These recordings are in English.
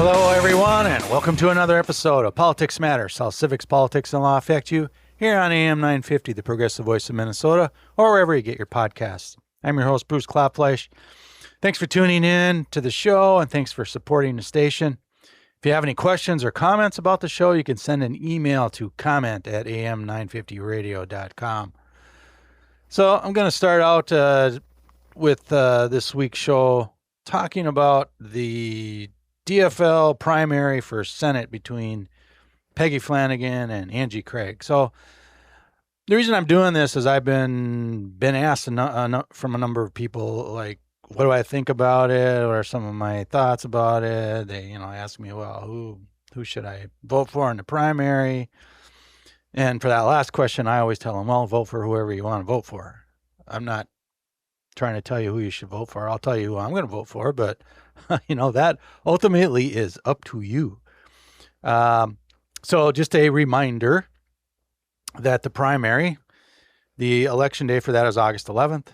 Hello, everyone, and welcome to another episode of Politics Matters, how civics, politics, and law affect you here on AM 950, the progressive voice of Minnesota, or wherever you get your podcasts. I'm your host, Bruce Klopfleisch. Thanks for tuning in to the show, and thanks for supporting the station. If you have any questions or comments about the show, you can send an email to comment@am950radio.com. So I'm going to start out with this week's show talking about the DFL primary for Senate between Peggy Flanagan and Angie Craig. So the reason I'm doing this is I've been asked from a number of people, like, what do I think about it? What are some of my thoughts about it? They, ask me, well, who should I vote for in the primary? And for that last question, I always tell them, well, vote for whoever you want to vote for. I'm not trying to tell you who you should vote for. I'll tell you who I'm going to vote for, but that ultimately is up to you. So just a reminder that the primary, the election day for that is August 11th.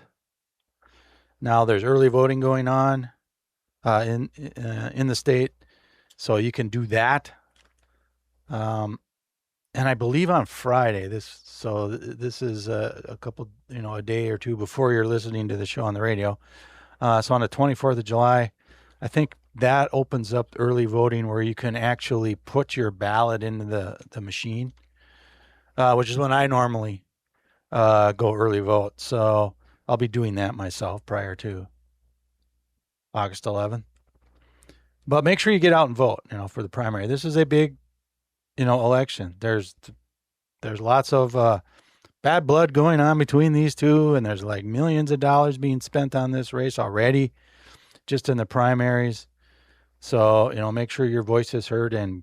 Now there's early voting going on in the state, so you can do that. And I believe on Friday, this is a couple, a day or two before you're listening to the show on the radio. So on the 24th of July, I think that opens up early voting where you can actually put your ballot into the machine, which is when I normally go early vote. So I'll be doing that myself prior to August 11th. But make sure you get out and vote, for the primary. This is a big, election. There's lots of bad blood going on between these two, and there's like millions of dollars being spent on this race already, just in the primaries. So, make sure your voice is heard and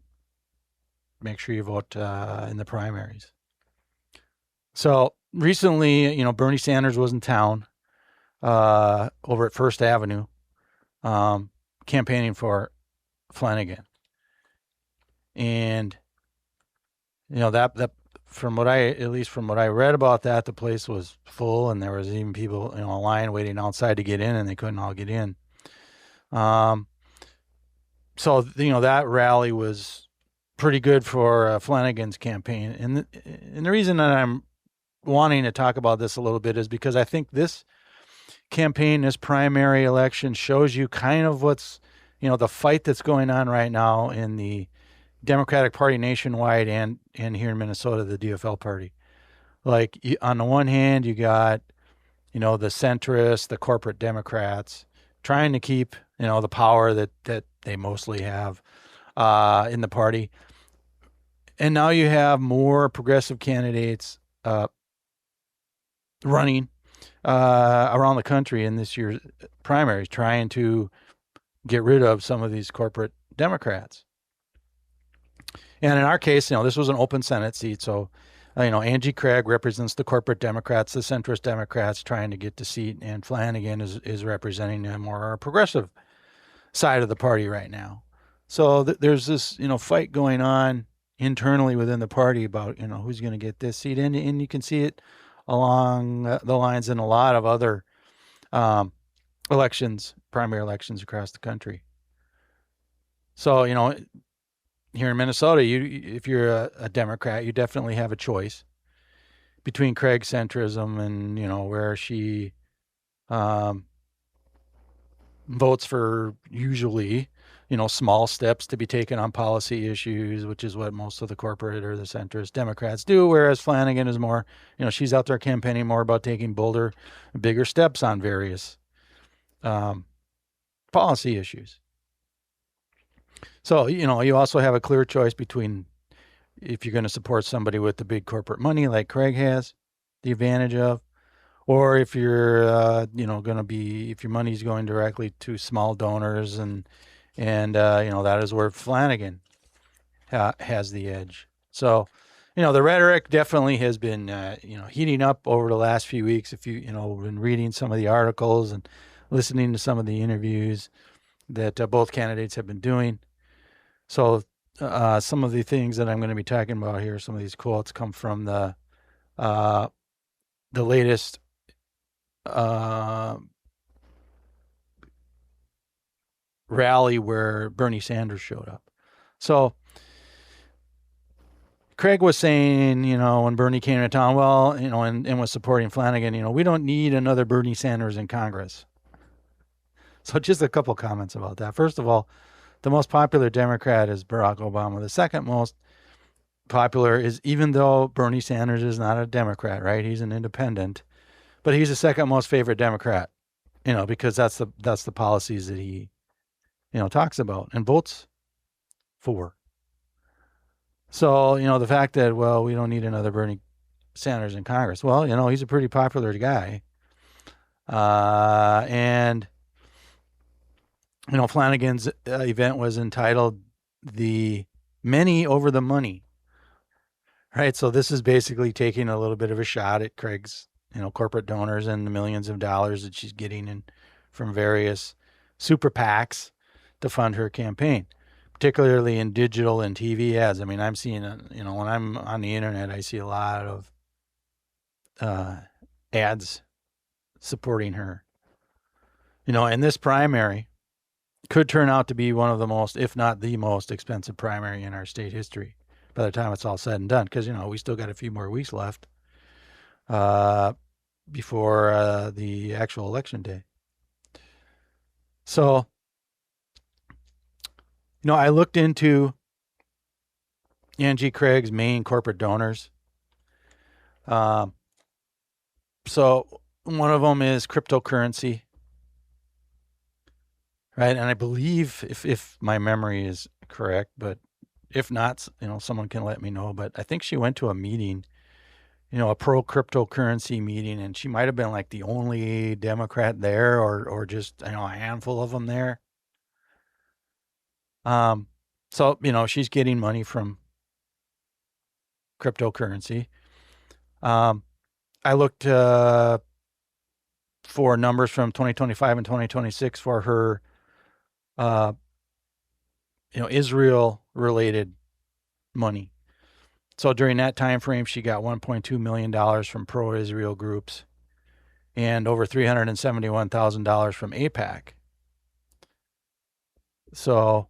make sure you vote in the primaries. So recently, Bernie Sanders was in town over at First Avenue campaigning for Flanagan. And, that from what I read about that, the place was full and there was even people, a line waiting outside to get in and they couldn't all get in. So, that rally was pretty good for Flanagan's campaign. And the reason that I'm wanting to talk about this a little bit is because I think this campaign, this primary election, shows you kind of what's, the fight that's going on right now in the Democratic Party nationwide and here in Minnesota, the DFL party. Like, on the one hand, you got, the centrists, the corporate Democrats trying to keep, the power that they mostly have in the party. And now you have more progressive candidates running around the country in this year's primaries, trying to get rid of some of these corporate Democrats. And in our case, this was an open Senate seat. So, Angie Craig represents the corporate Democrats, the centrist Democrats trying to get the seat. And Flanagan is representing a more progressive side of the party right now. So there's this, fight going on internally within the party about, who's going to get this seat. And you can see it along the lines in a lot of other elections, primary elections across the country. So, here in Minnesota, if you're a Democrat, you definitely have a choice between Craig centrism and, where she votes for usually, small steps to be taken on policy issues, which is what most of the corporate or the centrist Democrats do, whereas Flanagan is more, she's out there campaigning more about taking bolder, bigger steps on various policy issues. So, you also have a clear choice between if you're going to support somebody with the big corporate money like Craig has the advantage of, or if you're, if your money's going directly to small donors and that is where Flanagan has the edge. So, the rhetoric definitely has been, heating up over the last few weeks. If you, been reading some of the articles and listening to some of the interviews that both candidates have been doing. So some of the things that I'm going to be talking about here, some of these quotes come from the latest rally where Bernie Sanders showed up. So Craig was saying, when Bernie came to town, well, and was supporting Flanagan, we don't need another Bernie Sanders in Congress. So just a couple comments about that. First of all, the most popular Democrat is Barack Obama. The second most popular is, even though Bernie Sanders is not a Democrat, right? He's an independent, but he's the second most favorite Democrat, because that's the policies that he, talks about and votes for. So, the fact that, well, we don't need another Bernie Sanders in Congress. Well, he's a pretty popular guy. And Flanagan's event was entitled "The Many Over the Money." Right. So this is basically taking a little bit of a shot at Craig's, corporate donors and the millions of dollars that she's getting from various super PACs to fund her campaign, particularly in digital and TV ads. I mean, I'm seeing, when I'm on the internet, I see a lot of ads supporting her. And this primary could turn out to be one of the most, if not the most expensive primary in our state history by the time it's all said and done, because, we still got a few more weeks left before the actual election day. So, I looked into Angie Craig's main corporate donors. So one of them is cryptocurrency, right? And I believe, if my memory is correct, but if not, someone can let me know. But I think she went to a meeting, a pro cryptocurrency meeting, and she might have been like the only Democrat there, or just, a handful of them there. So, she's getting money from cryptocurrency. I looked for numbers from 2025 and 2026 for her, Israel related money. So during that time frame, she got $1.2 million from pro-Israel groups and over $371,000 from AIPAC. So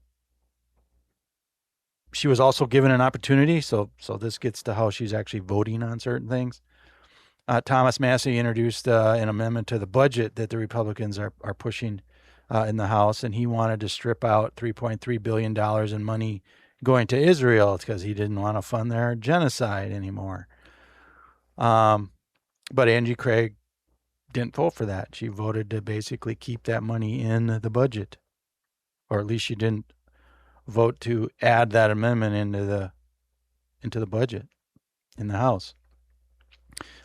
she was also given an opportunity. So this gets to how she's actually voting on certain things. Thomas Massey introduced an amendment to the budget that the Republicans are pushing in the House, and he wanted to strip out $3.3 billion in money going to Israel because he didn't want to fund their genocide anymore. But Angie Craig didn't vote for that. She voted to basically keep that money in the budget, or at least she didn't vote to add that amendment into the budget in the House.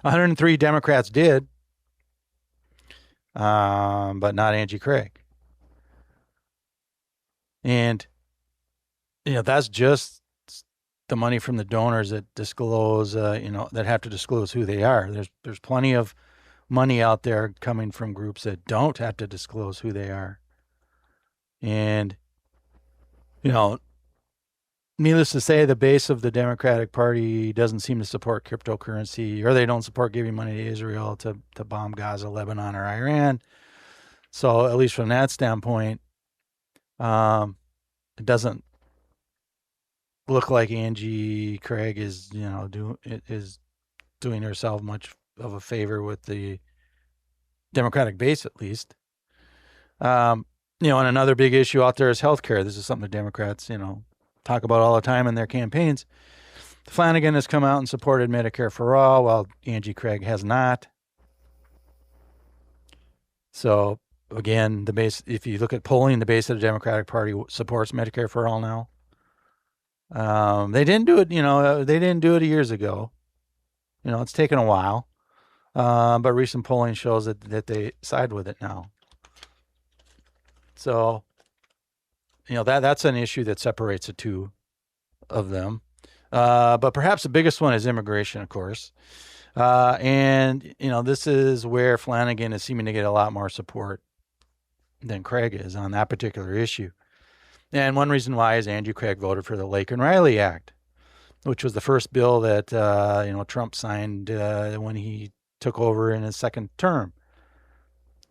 103 Democrats did, but not Angie Craig. And that's just the money from the donors that disclose, that have to disclose who they are. There's plenty of money out there coming from groups that don't have to disclose who they are. And, needless to say, the base of the Democratic Party doesn't seem to support cryptocurrency, or they don't support giving money to Israel to bomb Gaza, Lebanon, or Iran. So at least from that standpoint, it doesn't look like Angie Craig is, doing herself much of a favor with the Democratic base, at least. And another big issue out there is healthcare. This is something the Democrats, talk about all the time in their campaigns. Flanagan has come out and supported Medicare for all, while Angie Craig has not. So again, the base, if you look at polling, the base of the Democratic Party supports Medicare for all now. They didn't do it, they didn't do it years ago. It's taken a while. But recent polling shows that they side with it now. So, that's an issue that separates the two of them. But perhaps the biggest one is immigration, of course. And, this is where Flanagan is seeming to get a lot more support than Craig is on that particular issue. And one reason why is Andrew Craig voted for the Lake and Riley Act, which was the first bill that, Trump signed when he took over in his second term.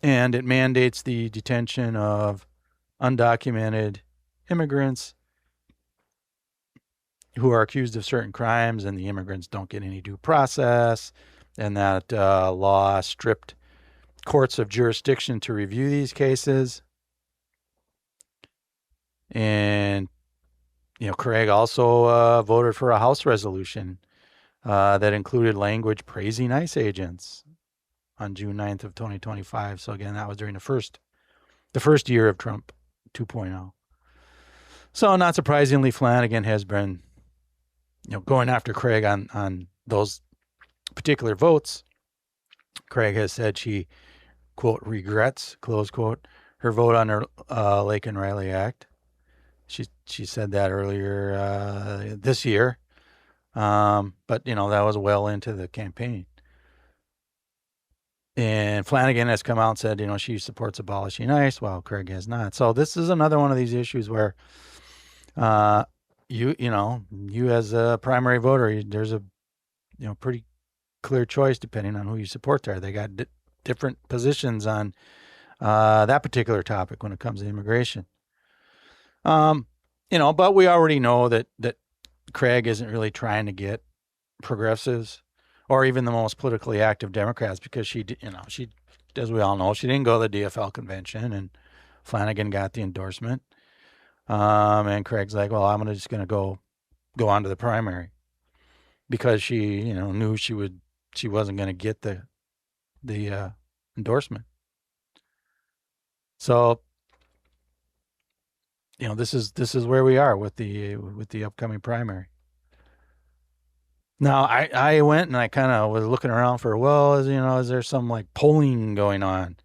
And it mandates the detention of undocumented immigrants who are accused of certain crimes, and the immigrants don't get any due process, and that law stripped courts of jurisdiction to review these cases. And, Craig also voted for a House resolution that included language praising ICE agents on June 9th of 2025. So again, that was during the first year of Trump 2.0. So not surprisingly, Flanagan has been, going after Craig on those particular votes. Craig has said she, quote, regrets, close quote, her vote on her Lake and Riley Act. She said that earlier this year. But, that was well into the campaign. And Flanagan has come out and said, she supports abolishing ICE, while Craig has not. So this is another one of these issues where you as a primary voter, there's a, pretty clear choice depending on who you support there. They got different positions on that particular topic when it comes to immigration. But we already know that Craig isn't really trying to get progressives or even the most politically active Democrats, because she, as we all know, she didn't go to the DFL convention, and Flanagan got the endorsement. And Craig's like, well, I'm just going to go on to the primary, because she, knew she wasn't going to get the endorsement. So, this is where we are with the upcoming primary. Now, I went and I kind of was looking around for, is there some like polling going on?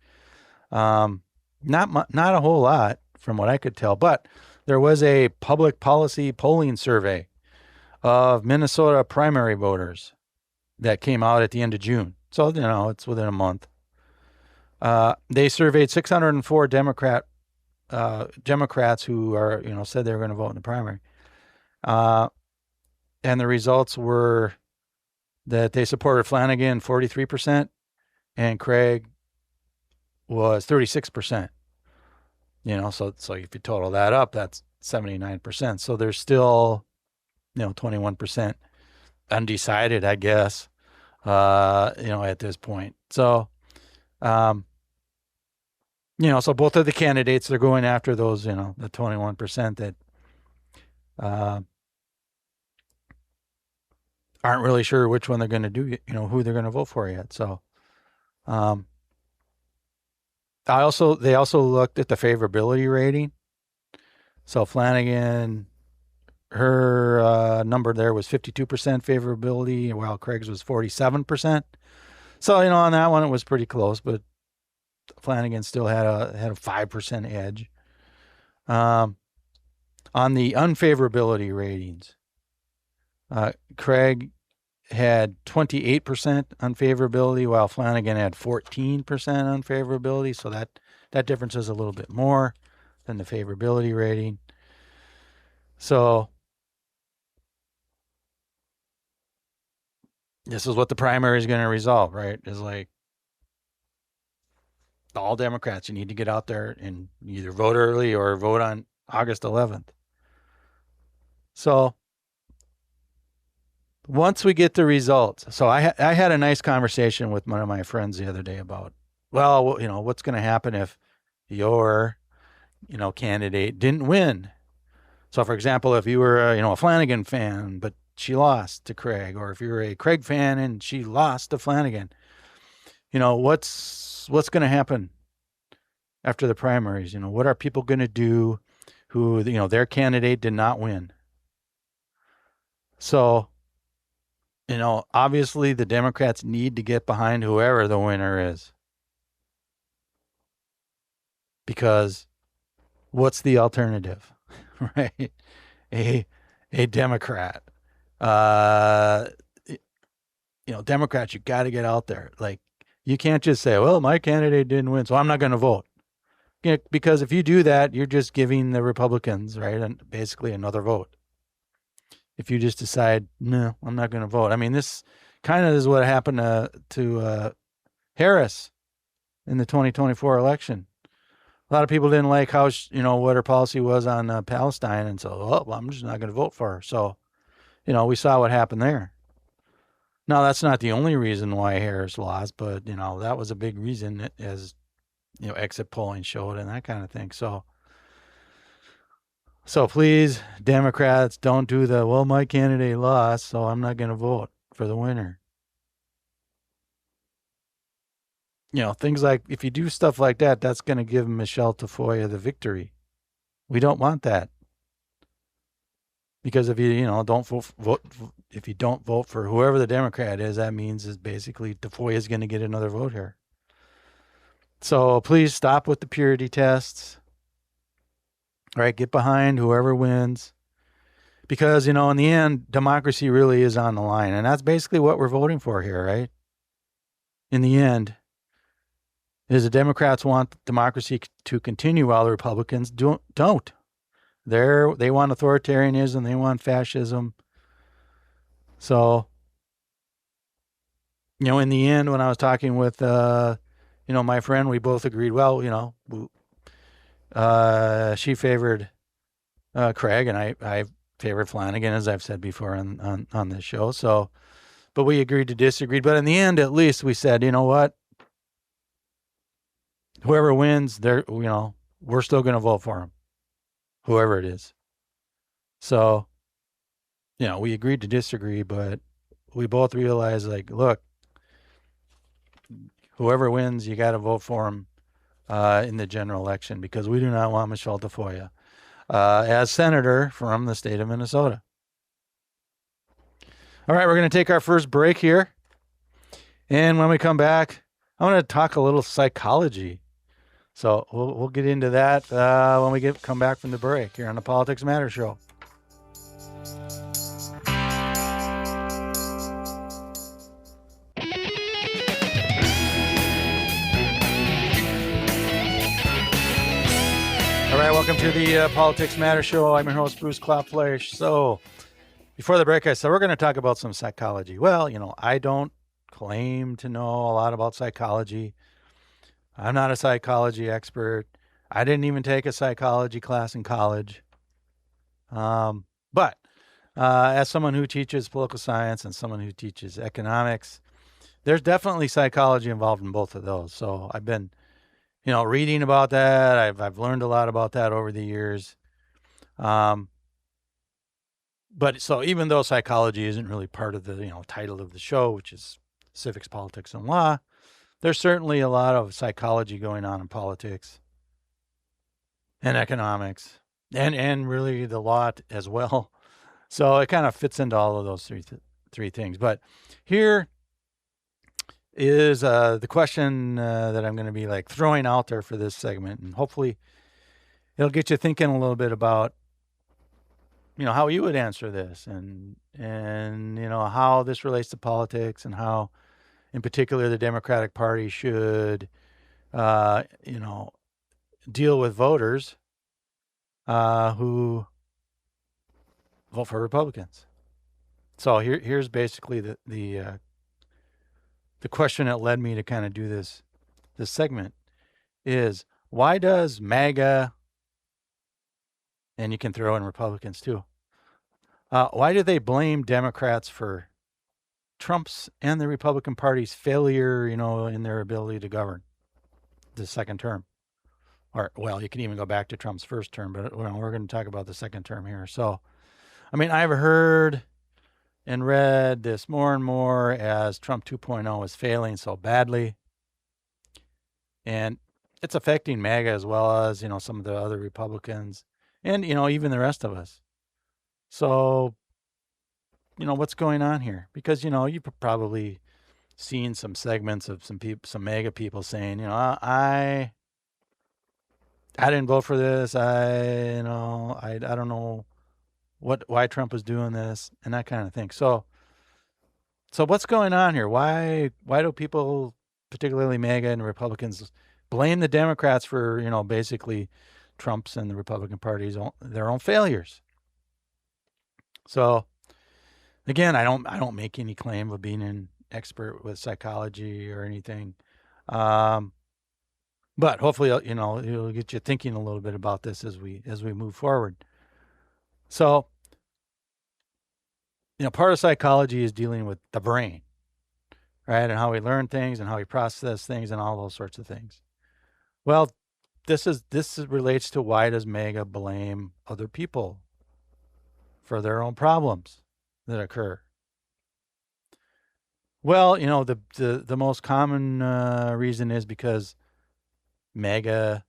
Not a whole lot from what I could tell, but there was a public policy polling survey of Minnesota primary voters that came out at the end of June. So, it's within a month. They surveyed 604 Democrats who are, said they were going to vote in the primary. And the results were that they supported Flanagan 43%, and Craig was 36%. So if you total that up, that's 79%. So there's still, 21% undecided, I guess, at this point. So, so both of the candidates, they're going after those, the 21% that aren't really sure which one they're going to do, who they're going to vote for yet. So, they also looked at the favorability rating. So Flanagan, her number there was 52% favorability, while Craig's was 47%. So, on that one, it was pretty close, but Flanagan still had a 5% edge. On the unfavorability ratings, Craig had 28% unfavorability, while Flanagan had 14% unfavorability. So that difference is a little bit more than the favorability rating. So this is what the primary is going to resolve, right? Is like, all Democrats, you need to get out there and either vote early or vote on August 11th. So once we get the results, so I had a nice conversation with one of my friends the other day about, what's going to happen if your, candidate didn't win. So, for example, if you were, a Flanagan fan, but she lost to Craig, or if you were a Craig fan and she lost to Flanagan, what's going to happen after the primaries? What are people going to do who, their candidate did not win? So, obviously the Democrats need to get behind whoever the winner is, because what's the alternative, right? A Democrat. Democrats, you got to get out there. Like, you can't just say, well, my candidate didn't win, so I'm not going to vote. Because if you do that, you're just giving the Republicans, right, and basically another vote. If you just decide, no, I'm not going to vote. I mean, this kind of is what happened to Harris in the 2024 election, A lot of people didn't like how, what her policy was on Palestine. And so, well, I'm just not going to vote for her. So, we saw what happened there. Now, that's not the only reason why Harris lost, but, that was a big reason, as, exit polling showed and that kind of thing. So please, Democrats, don't do the, well, my candidate lost, so I'm not going to vote for the winner. Things like, if you do stuff like that, that's going to give Michelle Tafoya the victory. We don't want that. Because if you, don't vote, if you don't vote for whoever the Democrat is, that means is basically Tafoya is going to get another vote here. So please stop with the purity tests. All right, get behind whoever wins. Because, in the end, democracy really is on the line. And that's basically what we're voting for here, right? In the end, is the Democrats want democracy to continue while the Republicans don't. They want authoritarianism. They want fascism. So, in the end, when I was talking with, my friend, we both agreed, well, she favored Craig, and I favored Flanagan, as I've said before on this show. So, but we agreed to disagree. But in the end, at least we said, you know what? Whoever wins, we're still going to vote for him, whoever it is. So, we agreed to disagree, but we both realized, like, look, whoever wins, you got to vote for him in the general election, because we do not want Michelle Tafoya as senator from the state of Minnesota. All right, we're going to take our first break here. And when we come back, I want to talk a little psychology. So we'll get into that when we come back from the break here on the Politics Matter Show. All right, welcome to the Politics Matter Show. I'm your host, Bruce Klopfleisch. So before the break, I said we're going to talk about some psychology. Well, I don't claim to know a lot about psychology. I'm not a psychology expert. I didn't even take a psychology class in college. But as someone who teaches political science and someone who teaches economics, there's definitely psychology involved in both of those. So I've been, reading about that. I've learned a lot about that over the years. But so even though psychology isn't really part of the, title of the show, which is Civics, Politics, and Law, there's certainly a lot of psychology going on in politics and economics and really the law as well. So it kind of fits into all of those three things. But here is the question that I'm going to be like throwing out there for this segment. And hopefully it'll get you thinking a little bit about, how you would answer this and how this relates to politics and how, in particular, the Democratic Party should, deal with voters who vote for Republicans. So here's basically the question that led me to kind of do this segment is, why does MAGA, and you can throw in Republicans too, why do they blame Democrats for Trump's and the Republican Party's failure, in their ability to govern the second term? Or, well, you can even go back to Trump's first term, but we're going to talk about the second term here. So, I've heard and read this more and more as Trump 2.0 is failing so badly. And it's affecting MAGA as well as, some of the other Republicans and, even the rest of us. So, what's going on here? Because, you've probably seen some segments of some MAGA people saying, I didn't vote for this. I don't know why Trump was doing this and that kind of thing. So what's going on here? Why do people, particularly MAGA and Republicans, blame the Democrats for, basically Trump's and the Republican Party's their own failures? So again, I don't make any claim of being an expert with psychology or anything. But hopefully, it'll get you thinking a little bit about this as we move forward. So, part of psychology is dealing with the brain, right? And how we learn things and how we process things and all those sorts of things. Well, this relates to why does MAGA blame other people for their own problems that occur? Well, the most common reason is because MAGA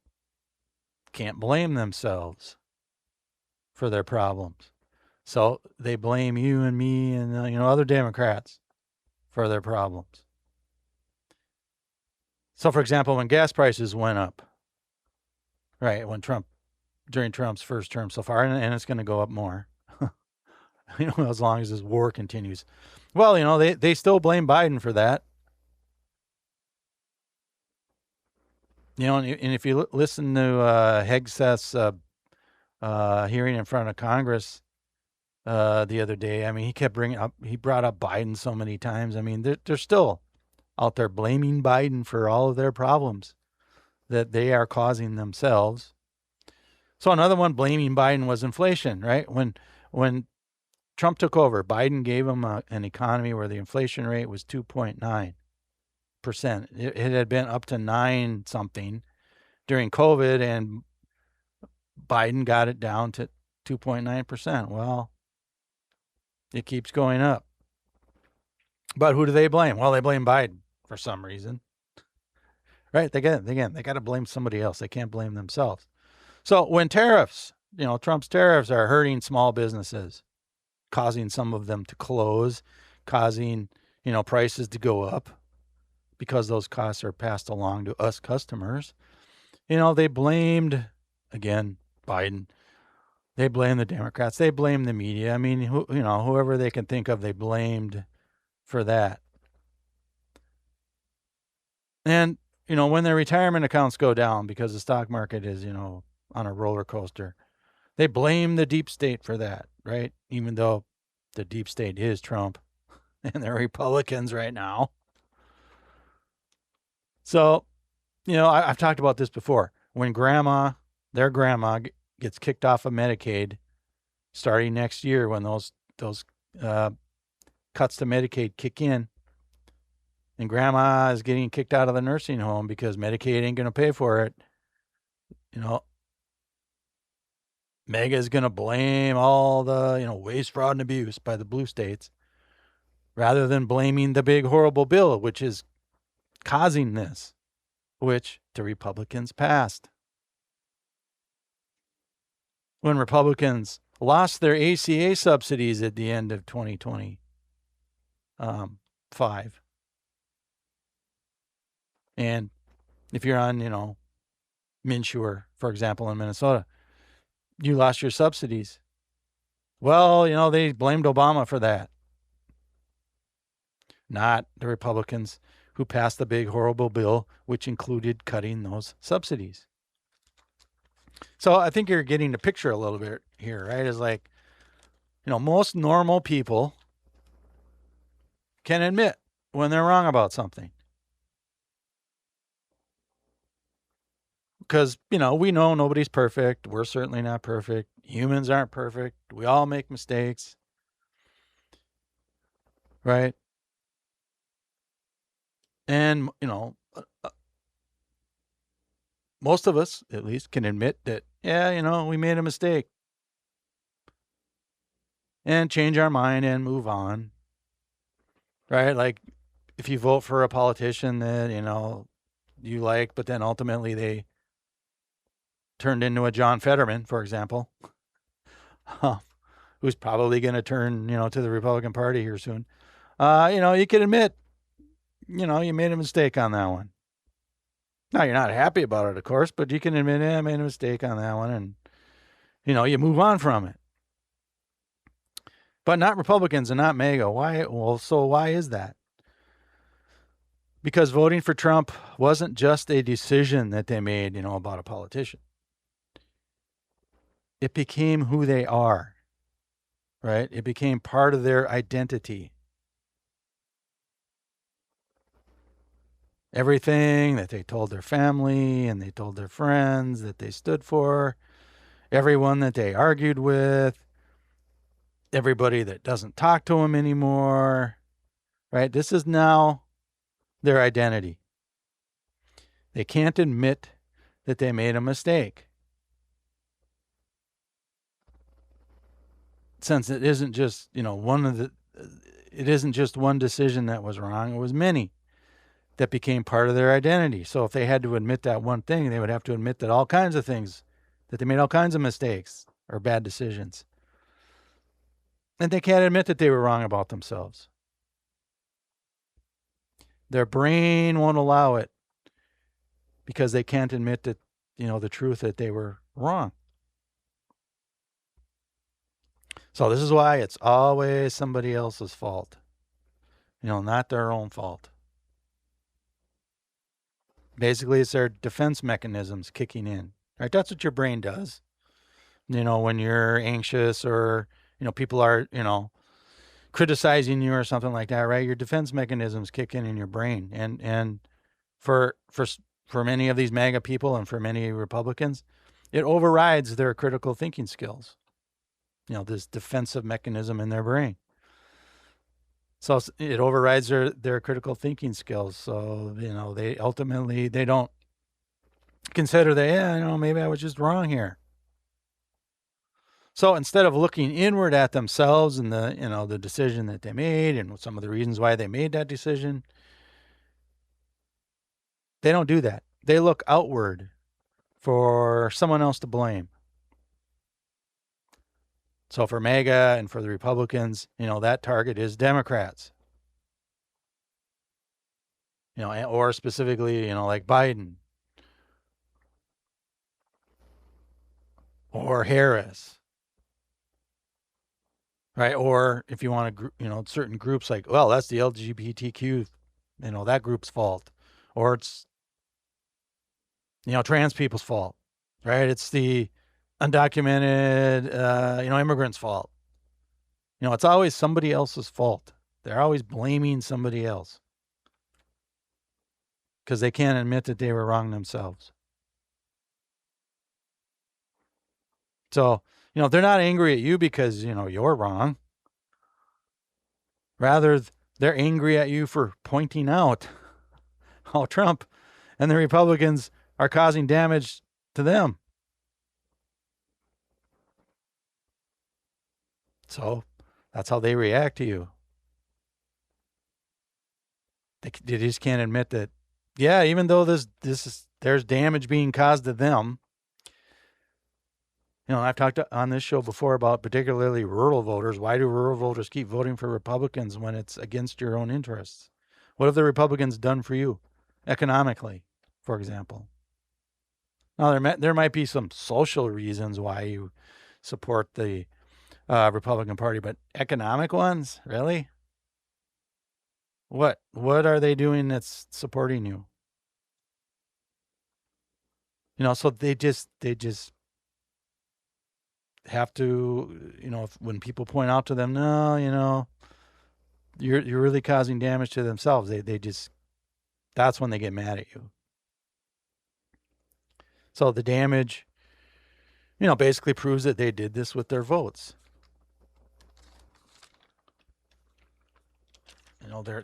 can't blame themselves for their problems. So they blame you and me and other Democrats for their problems. So, for example, when gas prices went up, right, during Trump's first term so far, and it's going to go up more, as long as this war continues. Well, they still blame Biden for that. And if you listen to Hegseth's hearing in front of Congress the other day, I mean, he brought up Biden so many times. I mean, they're still out there blaming Biden for all of their problems that they are causing themselves. So another one blaming Biden was inflation, right? When Trump took over, Biden gave him an economy where the inflation rate was 2.9%. It had been up to 9 something during COVID, and Biden got it down to 2.9%. Well, it keeps going up. But who do they blame? Well, they blame Biden for some reason. Right? They got to blame somebody else. They can't blame themselves. So when tariffs, Trump's tariffs are hurting small businesses, causing some of them to close, causing, prices to go up because those costs are passed along to us customers. They blamed, again, Biden. They blame the Democrats. They blame the media. I mean, whoever they can think of, they blamed for that. And, when their retirement accounts go down because the stock market is, on a roller coaster, they blame the deep state for that, right? Even though the deep state is Trump and the Republicans right now. So, I've talked about this before. When their grandma gets kicked off of Medicaid starting next year, when those cuts to Medicaid kick in, and grandma is getting kicked out of the nursing home because Medicaid ain't going to pay for it, MAGA is going to blame all the, waste, fraud, and abuse by the blue states rather than blaming the big, horrible bill, which is causing this, which the Republicans passed. When Republicans lost their ACA subsidies at the end of 2025. And if you're on, Minsure, for example, in Minnesota, you lost your subsidies. Well, they blamed Obama for that, not the Republicans who passed the big, horrible bill, which included cutting those subsidies. So I think you're getting the picture a little bit here, right? It's like, most normal people can admit when they're wrong about something. Because, we know nobody's perfect. We're certainly not perfect. Humans aren't perfect. We all make mistakes. Right? And, most of us, at least, can admit that, yeah, we made a mistake. And change our mind and move on. Right? Like, if you vote for a politician that, you like, but then ultimately they turned into a John Fetterman, for example, who's probably going to turn, to the Republican Party here soon. You can admit, you made a mistake on that one. Now, you're not happy about it, of course, but you can admit, I made a mistake on that one, and, you move on from it. But not Republicans and not MAGA. Why? Well, so why is that? Because voting for Trump wasn't just a decision that they made, about a politician. It became who they are, right? It became part of their identity. Everything that they told their family and they told their friends that they stood for, everyone that they argued with, everybody that doesn't talk to them anymore, right? This is now their identity. They can't admit that they made a mistake. Since it isn't just, it isn't just one decision that was wrong, it was many that became part of their identity. So if they had to admit that one thing, they would have to admit that all kinds of things, that they made all kinds of mistakes or bad decisions. And they can't admit that they were wrong about themselves. Their brain won't allow it because they can't admit that, the truth that they were wrong. So this is why it's always somebody else's fault, not their own fault. Basically, it's their defense mechanisms kicking in, right? That's what your brain does. When you're anxious or, people are, criticizing you or something like that, right? Your defense mechanisms kick in your brain. And for many of these MAGA people and for many Republicans, it overrides their critical thinking skills. This defensive mechanism in their brain. So it overrides their critical thinking skills. So, they ultimately, they don't consider that, maybe I was just wrong here. So instead of looking inward at themselves and the decision that they made and some of the reasons why they made that decision, they don't do that. They look outward for someone else to blame. So for MAGA and for the Republicans, that target is Democrats. Or specifically, like Biden or Harris, right? Or if you want to, certain groups like, well, that's the LGBTQ, that group's fault, or it's, trans people's fault, right? It's the undocumented, immigrants' fault. It's always somebody else's fault. They're always blaming somebody else because they can't admit that they were wrong themselves. So, they're not angry at you because, you're wrong. Rather, they're angry at you for pointing out how Trump and the Republicans are causing damage to them. So that's how they react to you. They just can't admit that, yeah, even though there's damage being caused to them. I've talked on this show before about particularly rural voters. Why do rural voters keep voting for Republicans when it's against your own interests? What have the Republicans done for you economically, for example? Now, there might be some social reasons why you support the Republican Party, but economic ones, really? What are they doing that's supporting you? So they just have to, when people point out to them, no, you're really causing damage to themselves. They just, that's when they get mad at you. So the damage, basically proves that they did this with their votes.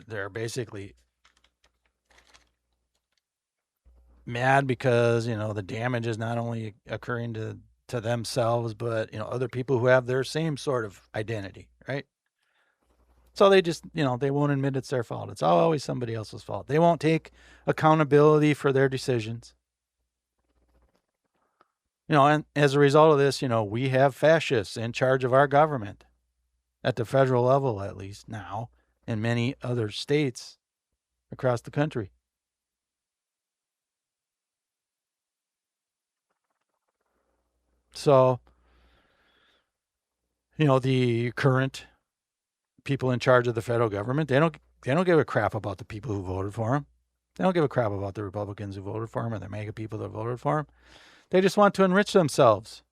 They're basically mad because, the damage is not only occurring to themselves, but, other people who have their same sort of identity, right? So they just, they won't admit it's their fault. It's always somebody else's fault. They won't take accountability for their decisions. And as a result of this, we have fascists in charge of our government at the federal level, at least now, in many other states across the country. So, the current people in charge of the federal government, they don't give a crap about the people who voted for them. They don't give a crap about the Republicans who voted for them or the MAGA people that voted for them. They just want to enrich themselves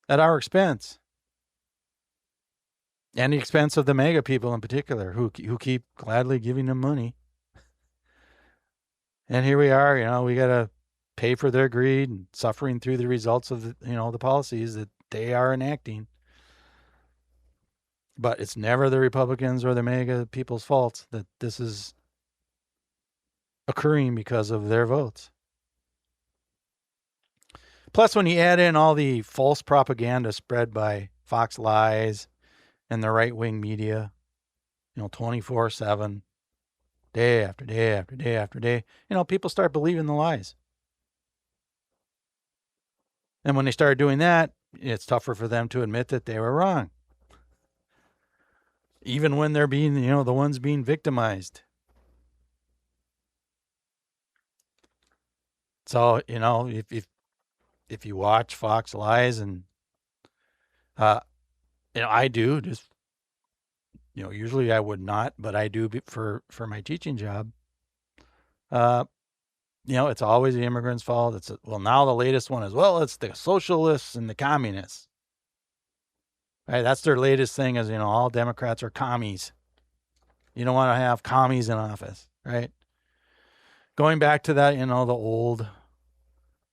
at our expense. And the expense of the MAGA people in particular, who keep gladly giving them money. And here we are, we got to pay for their greed and suffering through the results of the policies that they are enacting. But it's never the Republicans or the MAGA people's fault that this is occurring because of their votes. Plus, when you add in all the false propaganda spread by Fox Lies and the right-wing media, 24/7, day after day after day after day, people start believing the lies. And when they start doing that, it's tougher for them to admit that they were wrong. Even when they're being, the ones being victimized. So, if you watch Fox Lies and, I do just, usually I would not, but I do for my teaching job. It's always the immigrants' fault. Now the latest one is, it's the socialists and the communists. Right? That's their latest thing is, all Democrats are commies. You don't want to have commies in office, right? Going back to that, the old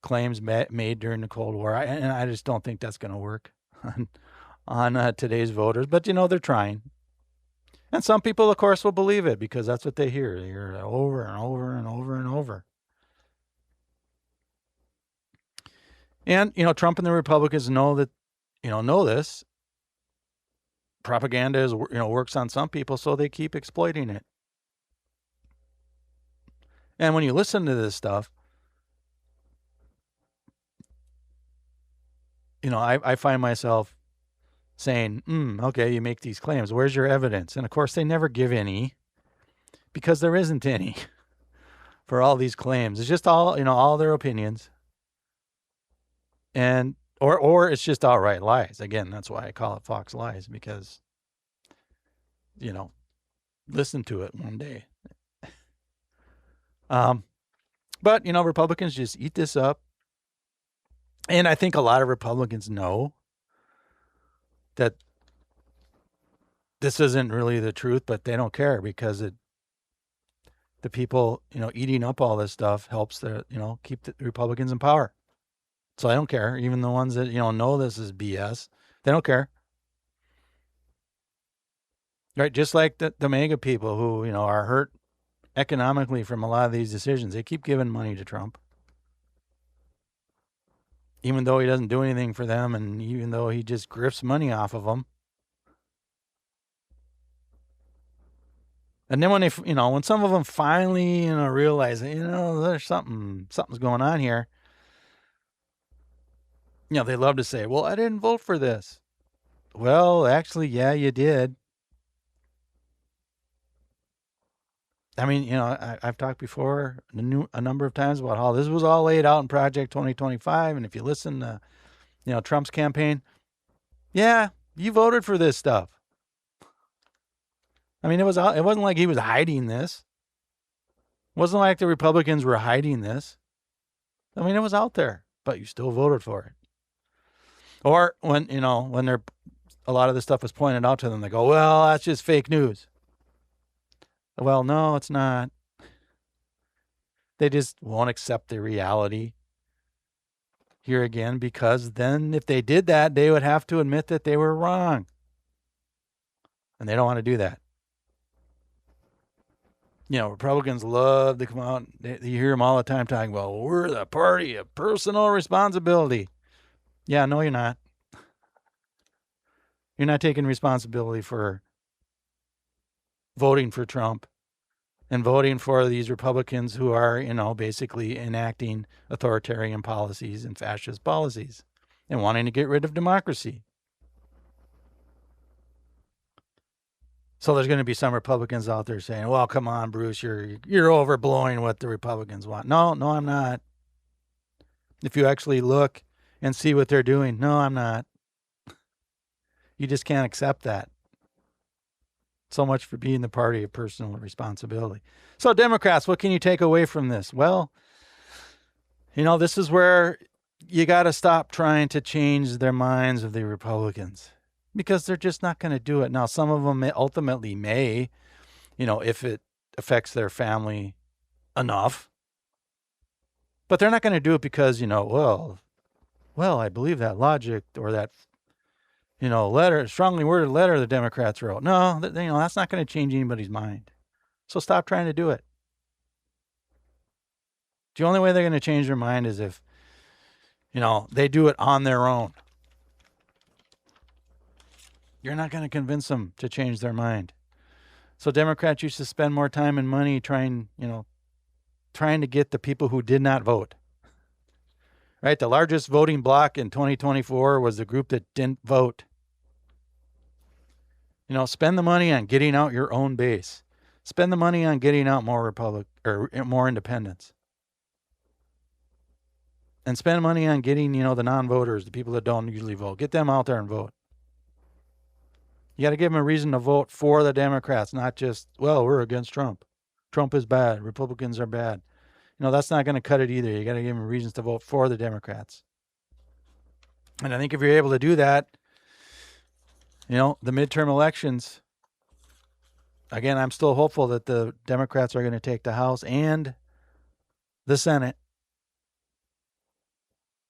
claims made during the Cold War, and I just don't think that's going to work on today's voters. But, they're trying. And some people, of course, will believe it because that's what they hear. They hear it over and over and over and over. And, Trump and the Republicans know that, know this. Propaganda is, works on some people, so they keep exploiting it. And when you listen to this stuff, I find myself saying, okay, you make these claims. Where's your evidence? And of course, they never give any because there isn't any for all these claims. It's just all their opinions. And or it's just outright lies. Again, that's why I call it Fox Lies because, listen to it one day. But, Republicans just eat this up. And I think a lot of Republicans know that this isn't really the truth, but they don't care because the people, eating up all this stuff helps keep the Republicans in power. So I don't care. Even the ones that, know this is BS, they don't care. Right? Just like the MAGA people who, are hurt economically from a lot of these decisions. They keep giving money to Trump. Even though he doesn't do anything for them and even though he just grifts money off of them. And then when when some of them finally, realize, there's something's going on here, they love to say, well, I didn't vote for this. Well, actually, yeah, you did. I mean, I've talked before a number of times about how this was all laid out in Project 2025. And if you listen to, Trump's campaign, yeah, you voted for this stuff. I mean, it wasn't like he was hiding this. It wasn't like the Republicans were hiding this. I mean, it was out there, but you still voted for it. Or when a lot of this stuff was pointed out to them, they go, well, that's just fake news. Well, no, it's not. They just won't accept the reality here again, because then if they did that, they would have to admit that they were wrong. And they don't want to do that. Republicans love to come out. You hear them all the time talking about, well, we're the party of personal responsibility. Yeah, no, you're not. You're not taking responsibility for voting for Trump and voting for these Republicans who are, basically enacting authoritarian policies and fascist policies and wanting to get rid of democracy. So there's going to be some Republicans out there saying, well, come on, Bruce, you're overblowing what the Republicans want. No, I'm not. If you actually look and see what they're doing, no, I'm not. You just can't accept that. So much for being the party of personal responsibility. So Democrats, what can you take away from this? Well, this is where you got to stop trying to change their minds of the Republicans because they're just not going to do it. Now, some of them ultimately may, if it affects their family enough. But they're not going to do it because, I believe that logic or that, letter, strongly worded letter the Democrats wrote. No, that's not going to change anybody's mind. So stop trying to do it. The only way they're going to change their mind is if, they do it on their own. You're not going to convince them to change their mind. So Democrats used to spend more time and money trying to get the people who did not vote. Right? The largest voting bloc in 2024 was the group that didn't vote. Spend the money on getting out your own base. Spend the money on getting out more more independents. And spend money on getting, the non-voters, the people that don't usually vote. Get them out there and vote. You got to give them a reason to vote for the Democrats, not just, we're against Trump. Trump is bad. Republicans are bad. That's not going to cut it either. You got to give them reasons to vote for the Democrats. And I think if you're able to do that, the midterm elections, again, I'm still hopeful that the Democrats are going to take the House and the Senate.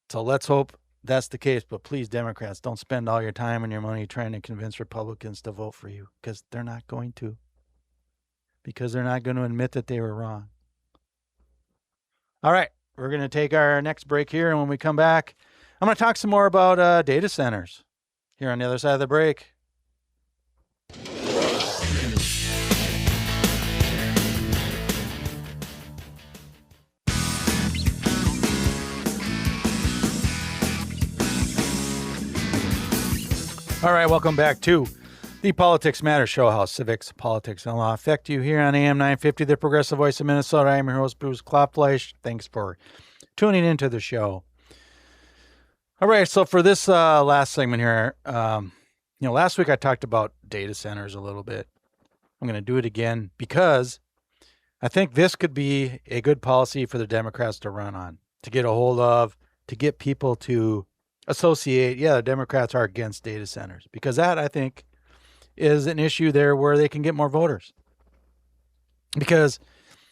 So let's hope that's the case. But please, Democrats, don't spend all your time and your money trying to convince Republicans to vote for you, because they're not going to. Because they're not going to admit that they were wrong. All right, we're going to take our next break here. And when we come back, I'm going to talk some more about data centers here on the other side of the break. All right, welcome back to the Politics Matter Show, how civics, politics, and law affect you here on AM 950, the Progressive Voice of Minnesota. I'm your host, Bruce Klopfleisch. Thanks for tuning into the show. All right, so for this last segment here, last week I talked about data centers a little bit. I'm going to do it again because I think this could be a good policy for the Democrats to run on, to get a hold of, to get people to associate, the Democrats are against data centers, because that, I think, is an issue there where they can get more voters. Because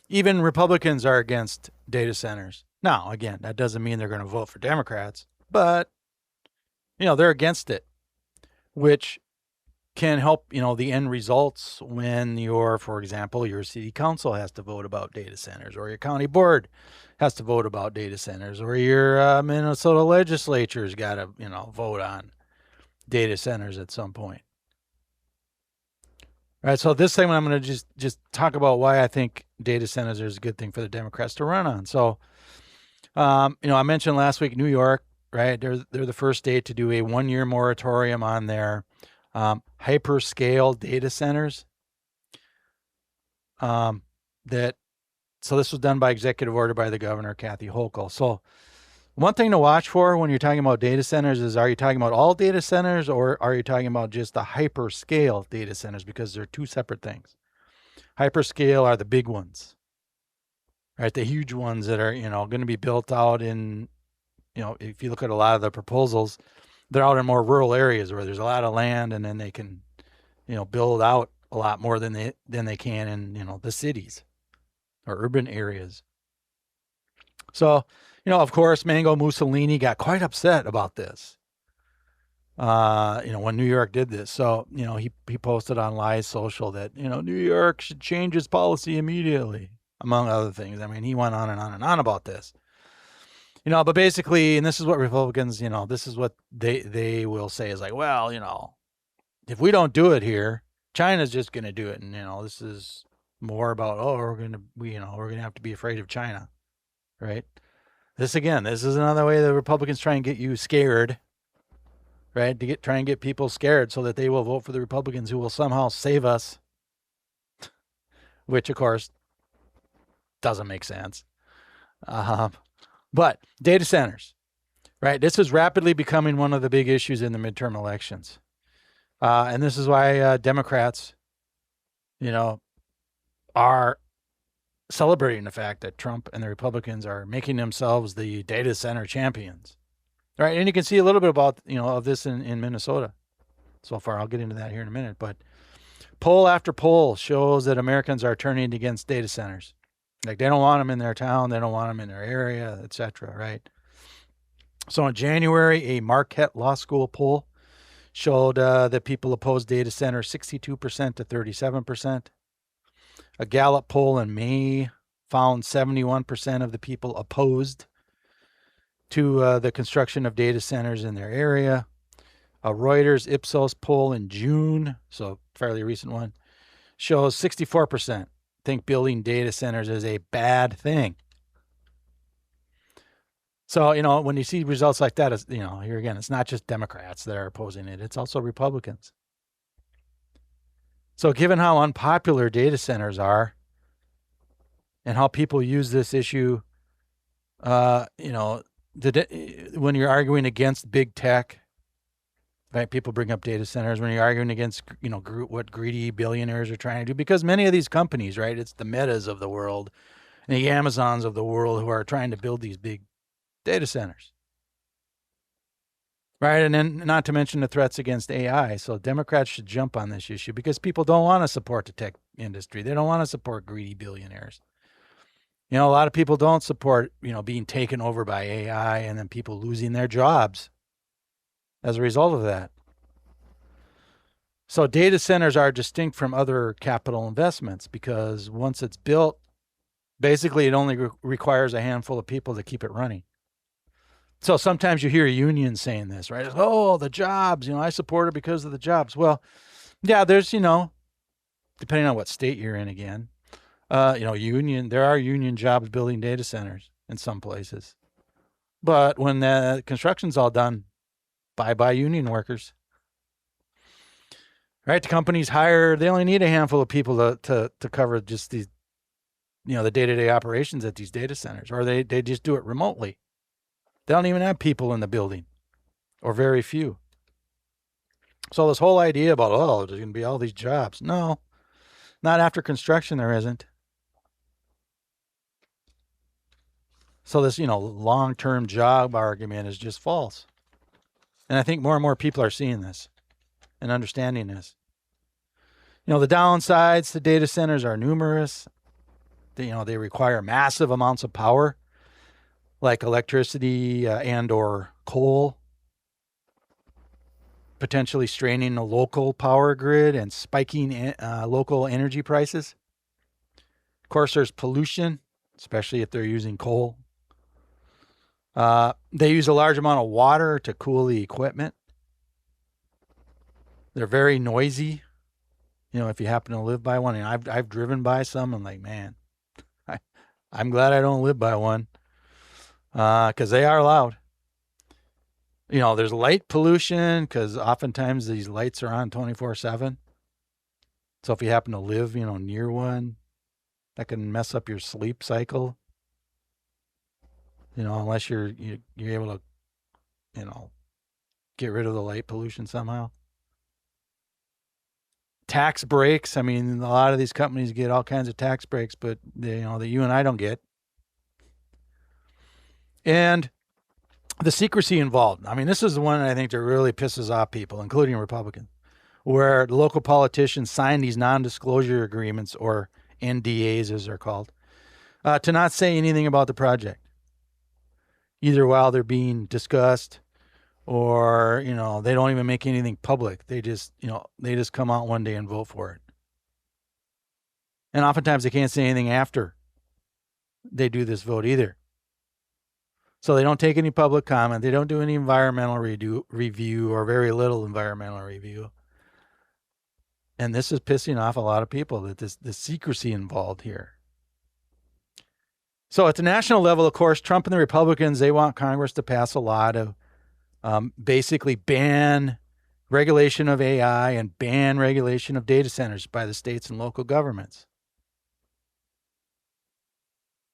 even Republicans are against data centers. Now, again, that doesn't mean they're going to vote for Democrats, but, they're against it, which can help, the end results when for example, your city council has to vote about data centers, or your county board has to vote about data centers, or your Minnesota legislature's got to, vote on data centers at some point. All right, so this segment I'm going to just talk about why I think data centers is a good thing for the Democrats to run on. So, I mentioned last week New York, right? They're the first state to do a 1-year moratorium on their hyperscale data centers. So this was done by executive order by the governor, Kathy Hochul. So one thing to watch for when you're talking about data centers is, are you talking about all data centers, or are you talking about just the hyperscale data centers? Because they're two separate things. Hyperscale are the big ones, right? The huge ones that are, going to be built out in, if you look at a lot of the proposals, they're out in more rural areas where there's a lot of land, and then they can, build out a lot more than they can in, the cities or urban areas. So, of course, Mango Mussolini got quite upset about this, when New York did this. So, he posted on Live Social that, New York should change its policy immediately, among other things. I mean, he went on and on and on about this. But basically, and this is what Republicans, this is what they will say is like, if we don't do it here, China's just going to do it. And, this is more about, we're going to have to be afraid of China, right? This is another way the Republicans try and get you scared, right? Try and get people scared so that they will vote for the Republicans who will somehow save us, which of course doesn't make sense. But data centers, right? This is rapidly becoming one of the big issues in the midterm elections. And this is why Democrats, are celebrating the fact that Trump and the Republicans are making themselves the data center champions. Right. And you can see a little bit about, of this in Minnesota so far. I'll get into that here in a minute. But poll after poll shows that Americans are turning against data centers. Like they don't want them in their town, they don't want them in their area, etc. Right? So in January, a Marquette Law School poll showed that people oppose data centers 62% to 37%. A Gallup poll in May found 71% of the people opposed to the construction of data centers in their area. A Reuters Ipsos poll in June, so fairly recent one, shows 64% think building data centers is a bad thing. So, when you see results like that, here again, it's not just Democrats that are opposing it, it's also Republicans. So, given how unpopular data centers are and how people use this issue, when you're arguing against big tech, right? People bring up data centers when you're arguing against, what greedy billionaires are trying to do, because many of these companies, right? It's the Metas of the world and the Amazons of the world who are trying to build these big data centers, right? And then not to mention the threats against AI. So Democrats should jump on this issue because people don't want to support the tech industry. They don't want to support greedy billionaires. A lot of people don't support, being taken over by AI and then people losing their jobs as a result of that. So data centers are distinct from other capital investments because once it's built, basically it only requires a handful of people to keep it running. So sometimes you hear unions saying this, right? Oh, the jobs, I support it because of the jobs. Well, yeah, there's, depending on what state you're in again, there are union jobs building data centers in some places. But when the construction's all done, bye-bye union workers. Right? The companies they only need a handful of people to cover just these, the day-to-day operations at these data centers, or they just do it remotely. They don't even have people in the building, or very few. So this whole idea about, there's going to be all these jobs. No, not after construction there isn't. So this, long-term job argument is just false. And I think more and more people are seeing this and understanding this. The downsides to data centers are numerous. They require massive amounts of power, like electricity and or coal, potentially straining the local power grid and spiking local energy prices. Of course, there's pollution, especially if they're using coal. They use a large amount of water to cool the equipment. They're very noisy. If you happen to live by one, and I've driven by some, I'm like, man, I'm glad I don't live by one, because they are loud. There's light pollution because oftentimes these lights are on 24/7. So if you happen to live, near one, that can mess up your sleep cycle. Unless you're able to, get rid of the light pollution somehow. Tax breaks. I mean, a lot of these companies get all kinds of tax breaks, but that you and I don't get. And the secrecy involved. I mean, this is the one I think that really pisses off people, including Republicans, where the local politicians sign these non-disclosure agreements, or NDAs as they're called, to not say anything about the project, either while they're being discussed or, they don't even make anything public. They just come out one day and vote for it. And oftentimes they can't say anything after they do this vote either. So they don't take any public comment. They don't do any environmental review or very little environmental review. And this is pissing off a lot of people, that the secrecy involved here. So at the national level, of course, Trump and the Republicans, they want Congress to pass a law to basically ban regulation of AI and ban regulation of data centers by the states and local governments.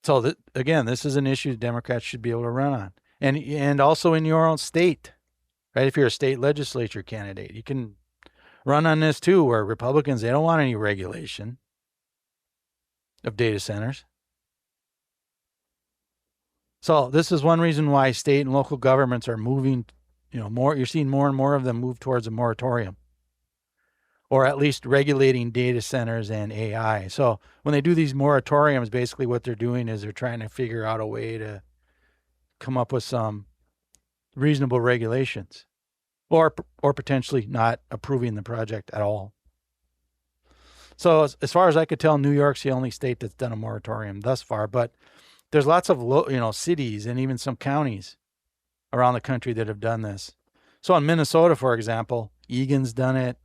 So again, this is an issue Democrats should be able to run on. And also in your own state, right? If you're a state legislature candidate, you can run on this too, where Republicans, they don't want any regulation of data centers. So this is one reason why state and local governments are moving, more. You're seeing more and more of them move towards a moratorium or at least regulating data centers and AI. So when they do these moratoriums, basically what they're doing is they're trying to figure out a way to come up with some reasonable regulations, or potentially not approving the project at all. So as far as I could tell, New York's the only state that's done a moratorium thus far, but there's lots of cities and even some counties around the country that have done this. So in Minnesota, for example, Egan's done it,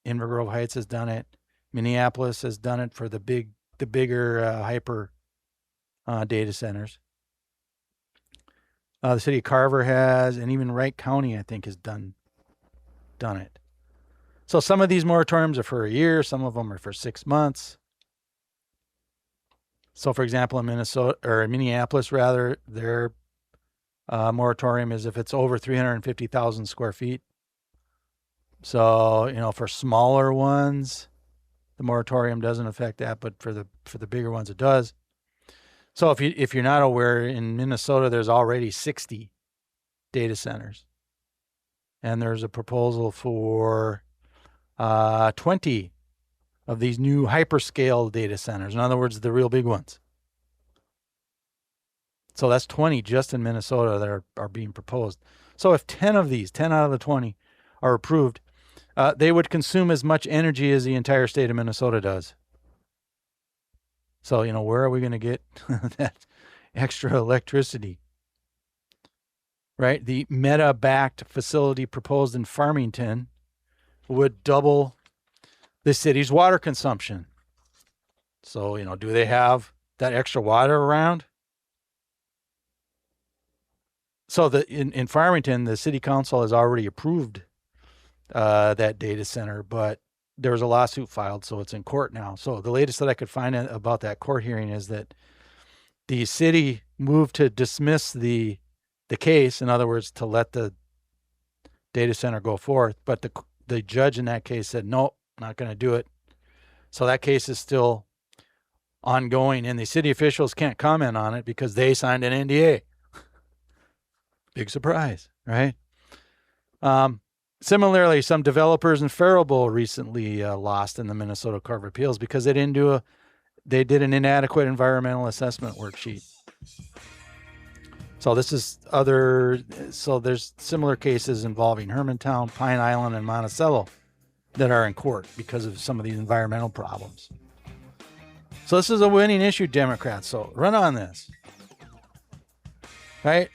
Inver Grove Heights has done it, Minneapolis has done it for the bigger hyper data centers. The city of Carver has, and even Wright County, I think, has done it. So some of these moratoriums are for a year, some of them are for 6 months. So, for example, in Minneapolis, their moratorium is if it's over 350,000 square feet. So, for smaller ones, the moratorium doesn't affect that, but for the bigger ones, it does. So if you're not aware, in Minnesota, there's already 60 data centers. And there's a proposal for 20 of these new hyperscale data centers. In other words, the real big ones. So that's 20 just in Minnesota that are being proposed. So if 10 out of the 20 are approved, they would consume as much energy as the entire state of Minnesota does. So, where are we going to get that extra electricity? Right? The Meta-backed facility proposed in Farmington would double the city's water consumption. So, do they have that extra water around? So in Farmington, the city council has already approved that data center, but there was a lawsuit filed, so it's in court now. So the latest that I could find about that court hearing is that the city moved to dismiss the case, in other words, to let the data center go forth, but the judge in that case said, no, not going to do it. So that case is still ongoing, and the city officials can't comment on it because they signed an NDA. Big surprise, right? Similarly, some developers in Faribault recently lost in the Minnesota Court of Appeals because they did an inadequate environmental assessment worksheet. So there's similar cases involving Hermantown, Pine Island, and Monticello that are in court because of some of these environmental problems. So this is a winning issue, Democrats. So run on this. Right?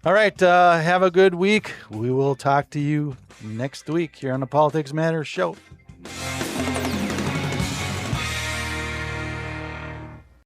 All right. Have a good week. We will talk to you next week here on the Politics Matters show.